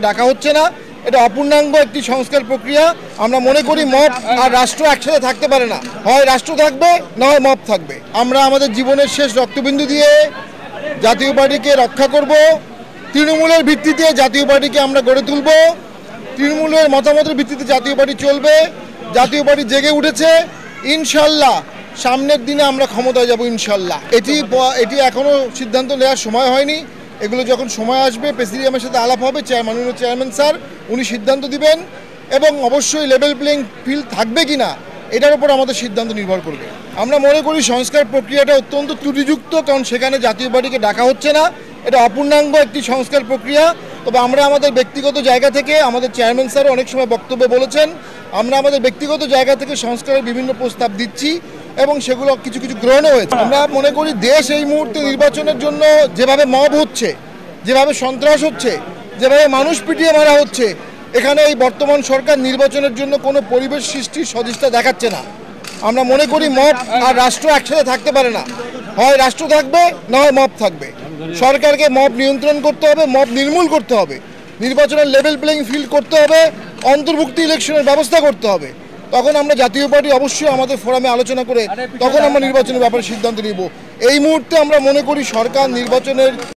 ডাকা হচ্ছে না, এটা অপূর্ণাঙ্গ একটি সংস্কার প্রক্রিয়া। আমরা মনে করি মব আর রাষ্ট্র একসাথে থাকতে পারে না, হয় রাষ্ট্র থাকবে না হয় মব থাকবে। আমরা আমাদের জীবনের শেষ রক্তবিন্দু দিয়ে জাতীয় পার্টিকে রক্ষা করব, তৃণমূলের ভিত্তিতে জাতীয় পার্টিকে আমরা গড়ে তুলব, তৃণমূলের মতামতের ভিত্তিতে জাতীয় পার্টি চলবে। জাতীয় পার্টি জেগে উঠেছে, ইনশাল্লাহ সামনের দিনে আমরা ক্ষমতায় যাব ইনশাল্লাহ। এটি এখনও সিদ্ধান্ত নেওয়ার সময় হয়নি, এগুলো যখন সময় আসবে প্রেসিডিয়ামের সাথে আলাপ হবে, মাননীয় চেয়ারম্যান স্যার উনি সিদ্ধান্ত দিবেন, এবং অবশ্যই লেভেল প্লেইং ফিল্ড থাকবে কিনা এটার উপর আমাদের সিদ্ধান্ত নির্ভর করবে। আমরা মনে করি সংস্কার প্রক্রিয়াটা অত্যন্ত ত্রুটিযুক্ত, কারণ সেখানে জাতীয় পার্টিকে ডাকা হচ্ছে না, এটা অপূর্ণাঙ্গ একটি সংস্কার প্রক্রিয়া। তবে আমরা আমাদের ব্যক্তিগত জায়গা থেকে, আমাদের চেয়ারম্যান স্যারও অনেক সময় বক্তব্যে বলেছেন, আমরা আমাদের ব্যক্তিগত জায়গা থেকে সংস্কারের বিভিন্ন প্রস্তাব দিচ্ছি এবং সেগুলো কিছু কিছু গ্রহণও হয়েছে। আমরা মনে করি দেশ এই মুহূর্তে নির্বাচনের জন্য যেভাবে মব হচ্ছে, যেভাবে সন্ত্রাস হচ্ছে, যেভাবে মানুষ পিটিয়ে মারা হচ্ছে, এখানে এই বর্তমান সরকার নির্বাচনের জন্য কোনো পরিবেশ সৃষ্টির সদিচ্ছা দেখাচ্ছে না। আমরা মনে করি মব আর রাষ্ট্র একসাথে থাকতে পারে না, হয় রাষ্ট্র থাকবে না হয় মব থাকবে। সরকারকে মব নিয়ন্ত্রণ করতে হবে, মব নির্মূল করতে হবে, নির্বাচনের লেভেল প্লেইং ফিল্ড করতে হবে, অন্তর্ভুক্তি ইলেকশনের ব্যবস্থা করতে হবে। তখন আমরা জাতীয় পার্টি অবশ্যই আমাদের ফোরামে আলোচনা করে তখন আমরা নির্বাচনের ব্যাপারে সিদ্ধান্ত নিব। এই মুহূর্তে আমরা মনে করি সরকার নির্বাচনের